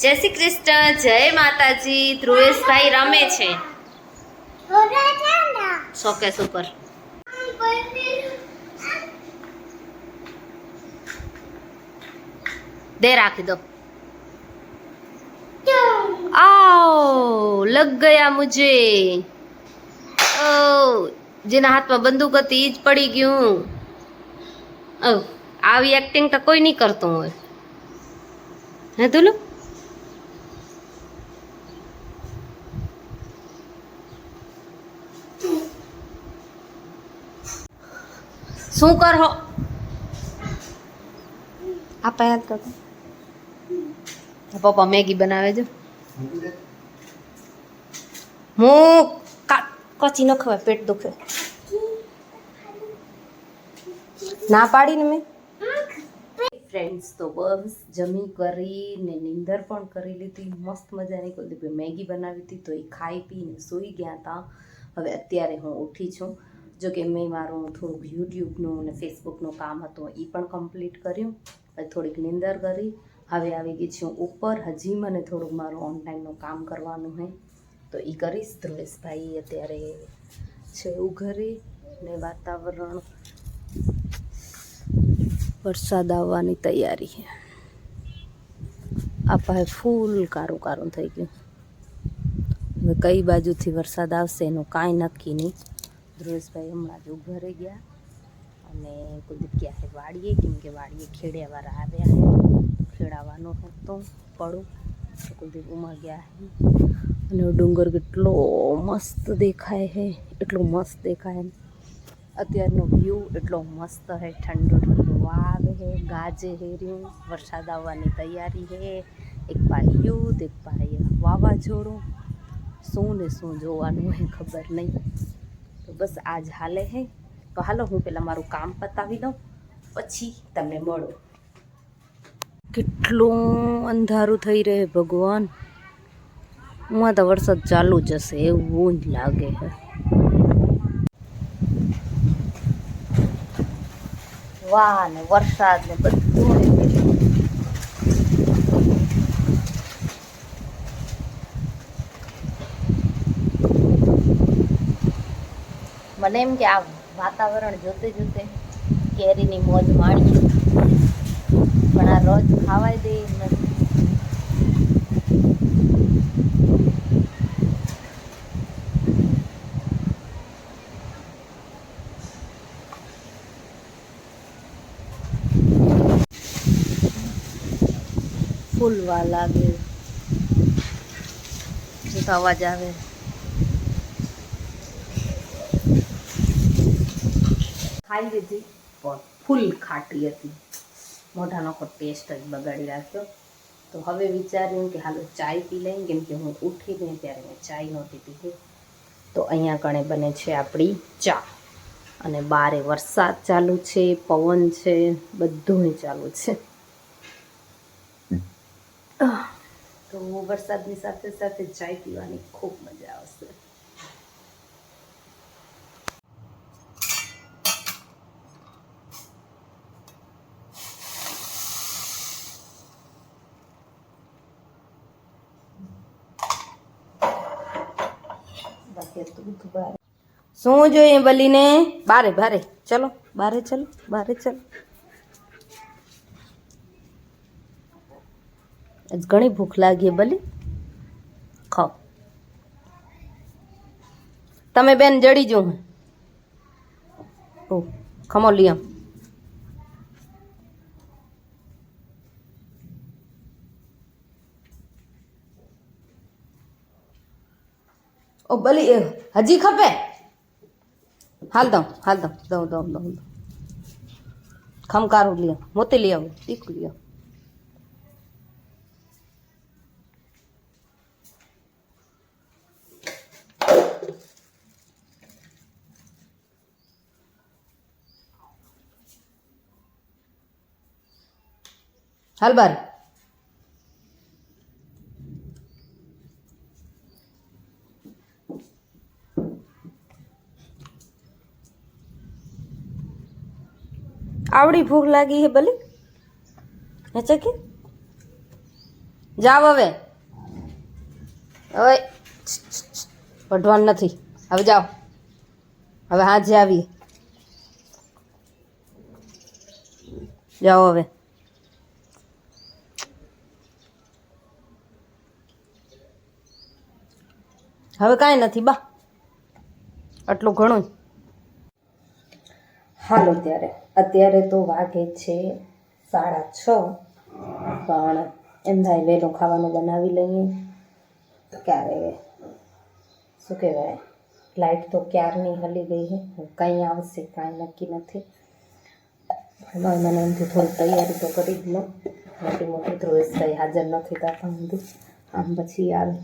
જય શ્રી કૃષ્ણ, જય માતાજી. ધ્રુવેશભાઈ રમે છે શોકેસ ઉપર. દે રાખી દો. आओ लग गया मुझे. ओ જેના હાથમાં બંદૂક હતી ઈ જ પડી ગયું. આવી એક્ટિંગ તો કોઈ નહીં કરતું હોય. હે તુલુ શું કરો? આપા યાદ કરતો. પપ્પા મેગી બનાવે છે. હું કચી ન ખવાય, પેટ દુખે. ના પાડીને મેં. ફ્રેન્ડ્સ તો બસ જમી કરીને નીંદર પણ કરી લીધી. મસ્ત મજાની કોઈ મેગી બનાવી હતી તો એ ખાઈ પીને સૂઈ ગયા હતા. હવે અત્યારે હું ઉઠી છું. જો કે મેં મારું થોડુંક યુટ્યુબનું અને ફેસબુકનું કામ હતું એ પણ કમ્પ્લીટ કર્યું. થોડીક નીંદર કરી. હવે આવી ગઈ છું ઉપર. હજી મને થોડુંક મારું ઓનલાઈનનું કામ કરવાનું છે તો એ કરીશ. ધ્રુવેશભાઈ અત્યારે છે ઘરે ને વાતાવરણ વરસાદ આવવાની તૈયારી છે. આ પાસે ફૂલ કારું કારું થઈ ગયું. હવે કઈ બાજુથી વરસાદ આવશે એનું કાંઈ નક્કી નહીં. ધ્રુવેશભાઈ હમણાં જ ઘરે ગયા અને કુલદીપ ગયા છે વાડીએ, કેમ કે વાડીએ ખેડ્યાવાળા આવ્યા ખેડાવાનું હતું પડું તો કુલદીપ ઉમાં ગયા છે. અને ડુંગર કેટલો મસ્ત દેખાય છે, એટલો મસ્ત દેખાય. અત્યારનો વ્યૂ એટલો મસ્ત છે. ઠંડો ઠંડો વાવે છે, ગાજે હેર્યું, વરસાદ આવવાની તૈયારી છે. એક પાય યુદ્ધ, એક પાય વાવાઝોડું. શું ને શું જોવાનું હે ખબર નહીં. તો બસ આજ હાલે હે. તો હાલો હું પેલા મારું કામ પતાવી દઉં પછી તમને મળો. કેટલું અંધારું થઈ રહે ભગવાન. હું તો વરસાદ ચાલુ જ હશે એવું જ લાગે છે. વાહ ને વરસાદ ને બધું. મને એમ કે આ વાતાવરણ જોતે જોતે કેરીની મોજ માણીએ, પણ આ રોજ ખાવાય દે એમ નથી. ફૂલવા લાગે તો અવાજ આવે. ખાઈ લીધી પણ ફૂલ ખાટી હતી. મોઢાનો ટેસ્ટ જ બગાડી રાખ્યો. તો હવે વિચાર્યું કે હાલો ચાય પી લઈએ, કેમ કે હું ઉઠીને ત્યારે મેં ચાય નહોતી પીધી. તો અહીંયા કણે બને છે આપણી ચા અને બારે વરસાદ ચાલુ છે, પવન છે, બધું ચાલુ છે. તો વરસાદની સાથે સાથે ચાય પીવાની ખૂબ મજા આવશે. શું જોઈએ બલીને? બારે બારે ચલો, બારે ચલો, બારે ચલો. આજ ઘણી ભૂખ લાગી બલી. ખાઓ તમે બેન, જડી જો. ઓ ખમો લિયમ. ઓ બલી હજી ખપે? હાલ દઉં, હાલ દઉં, દઉં. ખમકારું લ્યો, મોતી લઈ આવું, તીખું લ્યો. હાલ બાર. આવડી ભૂખ લાગી હે બલી. હે ચકી જાવ હવે હવે પઢવાનું નથી હવે જાઓ હવે હાજે આવીએ જાઓ હવે હવે કાંઈ નથી બા આટલું ઘણું હાલો અત્યારે તો વાગે છે 6:30 પણ એમ થાય વહેલું ખાવાનું બનાવી લઈએ ક્યારે શું કહેવાય લાઇટ તો ક્યારની હલી ગઈ છે કંઈ આવશે કાંઈ નક્કી નથી એમાં મને એમથી થોડી તૈયારી તો કરી જ લો મોટી મોટી ધ્રુવેશભાઈ હાજર નથી થતા બધું આમ પછી આવે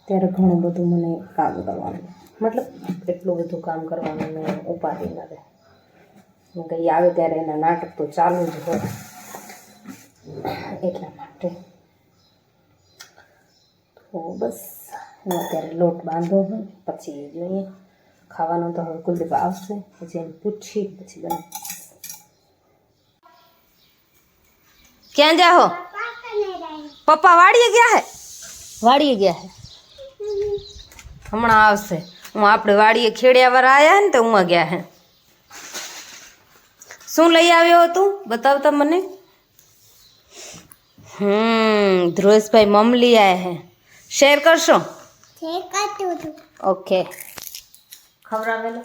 ત્યારે ઘણું બધું મને કામ કરવાનું મતલબ એટલું બધું કામ કરવાનું મેં ઉપાડી ન રહે કંઈ આવે ત્યારે એના નાટક તો ચાલુ જ હોય એટલા માટે તો બસ હું અત્યારે લોટ બાંધો હોય પછી જોઈએ ખાવાનું તો હવે કુલદીપ આવશે પછી એને પૂછી પછી બને ક્યાં જાઓ પપ્પા વાડીએ ગયા હે હમણાં આવશે હું આપણે વાડીએ ખેડિયાવાળા આવ્યા ને તો ઉમાં ગયા હે શું લઈ આવ્યો તું બતાવતા મને ધ્રુવેશભાઈ મમલી આયા હે શેર કરશો ઓકે ખવડાવેલો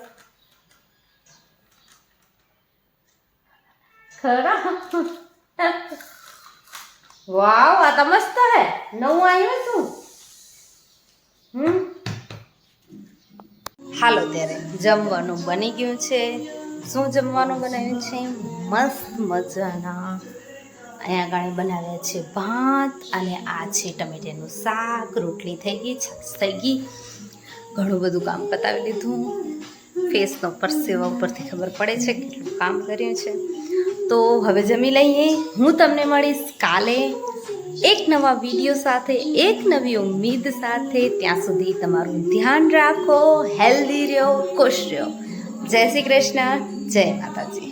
ખરા વાવ આ તો મસ્ત હે નવું આવ્યું શું હાલો ત્યારે જમવાનું બની ગયું છે શું જમવાનું બનાવ્યું છે મસ્ત મજાના અહીંયા આગળ બનાવ્યા છે ભાત અને આ છે ટમેટાનું શાક રોટલી થઈ ગઈ છાશ થઈ ગઈ ઘણું બધું કામ પતાવી લીધું ફેસનો પરસેવા ઉપરથી ખબર પડે છે કેટલું કામ કર્યું છે તો હવે જમી લઈએ હું તમને મળીશ કાલે એક નવા વિડીયો સાથે એક નવી ઉમ્મીદ સાથે ત્યાં સુધી તમારું ધ્યાન રાખો હેલ્ધી રહો ખુશ રહો જય શ્રી કૃષ્ણ જય માતાજી